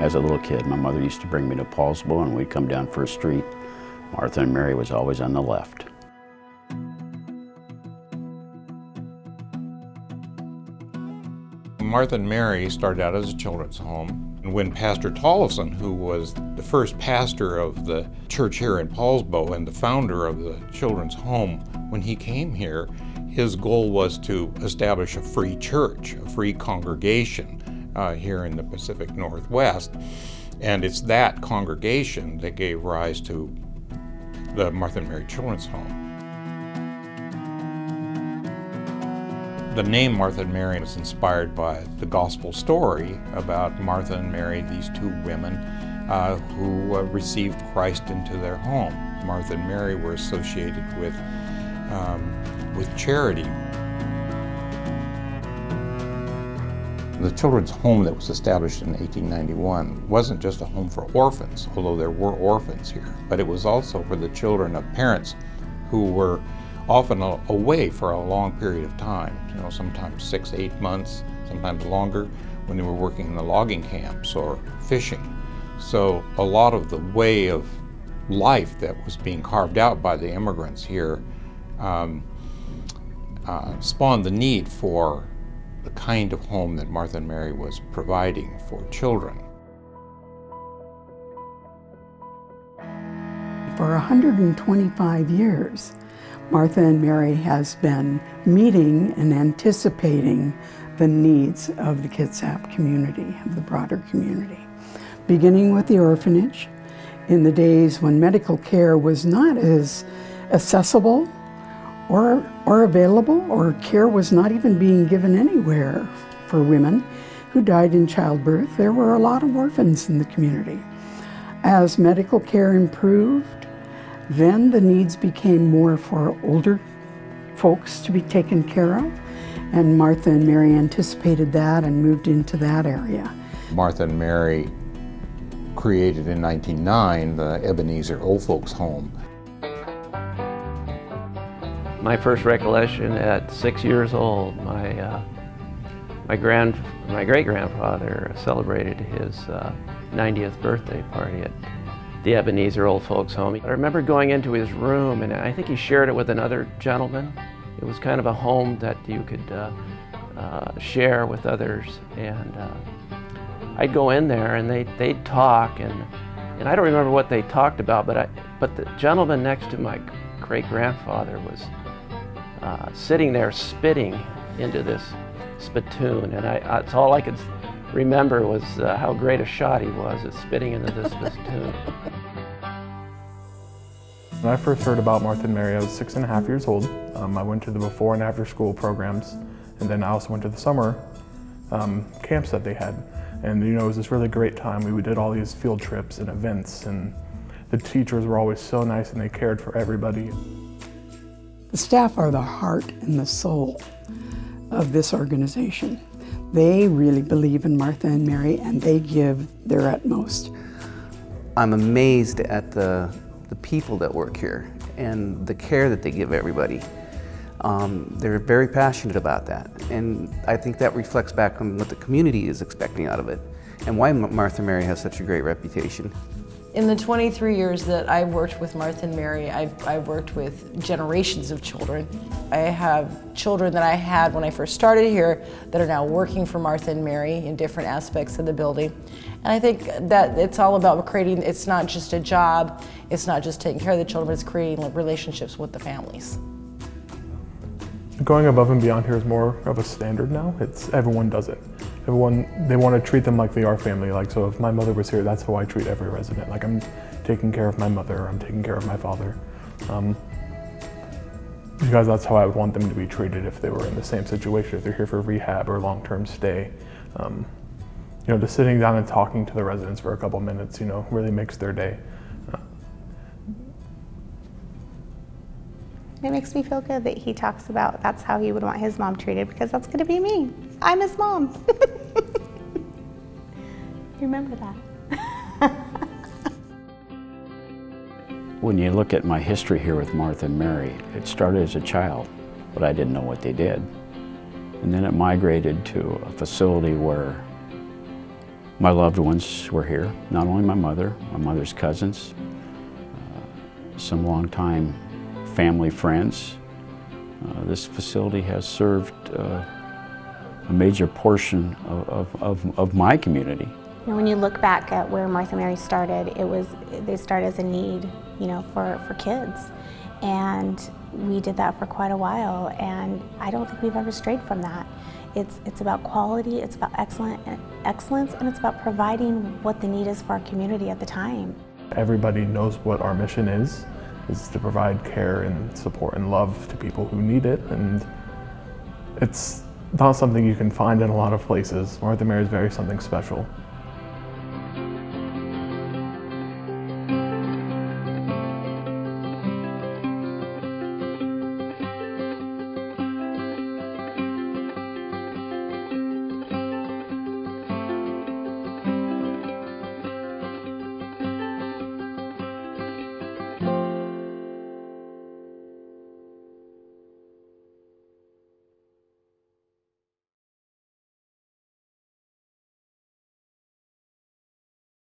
As a little kid, my mother used to bring me to Paulsbo, and we'd come down First Street. Martha and Mary was always on the left. Martha and Mary started out as a children's home. And when Pastor Tollefson, who was the first pastor of the church here in Paulsbo and the founder of the children's home, when he came here, his goal was to establish a free church, a free congregation here in the Pacific Northwest. And it's that congregation that gave rise to the Martha and Mary Children's Home. The name Martha and Mary was inspired by the gospel story about Martha and Mary, these two women who received Christ into their home. Martha and Mary were associated with charity. The children's home that was established in 1891 wasn't just a home for orphans, although there were orphans here, but it was also for the children of parents who were often away for a long period of time, sometimes 6, 8 months, sometimes longer, when they were working in the logging camps or fishing. So a lot of the way of life that was being carved out by the immigrants here spawned the need for the kind of home that Martha and Mary was providing for children. For 125 years, Martha and Mary has been meeting and anticipating the needs of the Kitsap community, of the broader community. Beginning with the orphanage, in the days when medical care was not as accessible or available, or care was not even being given anywhere for women who died in childbirth, there were a lot of orphans in the community. As medical care improved, then the needs became more for older folks to be taken care of, and Martha and Mary anticipated that and moved into that area. Martha and Mary created in 1909 the Ebenezer Old Folks Home. My first recollection at 6 years old, my great-grandfather celebrated his 90th birthday party at the Ebenezer Old Folks Home. I remember going into his room, and I think he shared it with another gentleman. It was kind of a home that you could share with others, and I'd go in there and they'd talk, and I don't remember what they talked about, but the gentleman next to my great-grandfather was sitting there spitting into this spittoon, and that's all I could remember was how great a shot he was at spitting into this spittoon. When I first heard about Martha and Mary, I was 6.5 years old. I went to the before and after school programs, and then I also went to the summer camps that they had. And it was this really great time. We did all these field trips and events, and the teachers were always so nice and they cared for everybody. The staff are the heart and the soul of this organization. They really believe in Martha and Mary, and they give their utmost. I'm amazed at the people that work here and the care that they give everybody. They're very passionate about that, and I think that reflects back on what the community is expecting out of it and why Martha and Mary has such a great reputation. In the 23 years that I've worked with Martha and Mary, I've worked with generations of children. I have children that I had when I first started here that are now working for Martha and Mary in different aspects of the building. And I think that it's all about creating, it's not just a job, it's not just taking care of the children, it's creating relationships with the families. Going above and beyond here is more of a standard now. Everyone does it. Everyone, they want to treat them like they are family. So if my mother was here, that's how I treat every resident. I'm taking care of my mother, I'm taking care of my father. Because that's how I would want them to be treated if they were in the same situation, if they're here for rehab or long-term stay. Just sitting down and talking to the residents for a couple minutes, really makes their day. It makes me feel good that he talks about that's how he would want his mom treated, because that's going to be me. I'm his mom. Remember that. When you look at my history here with Martha and Mary, it started as a child, but I didn't know what they did. And then it migrated to a facility where My loved ones were here, not only my mother's cousins, some longtime family friends. This facility has served a major portion of my community. You know, when you look back at where Martha Mary started, they started as a need, for kids. And we did that for quite a while, and I don't think we've ever strayed from that. It's about quality, it's about excellence, and it's about providing what the need is for our community at the time. Everybody knows what our mission is to provide care and support and love to people who need it, and it's not something you can find in a lot of places. Martha Mary is something special.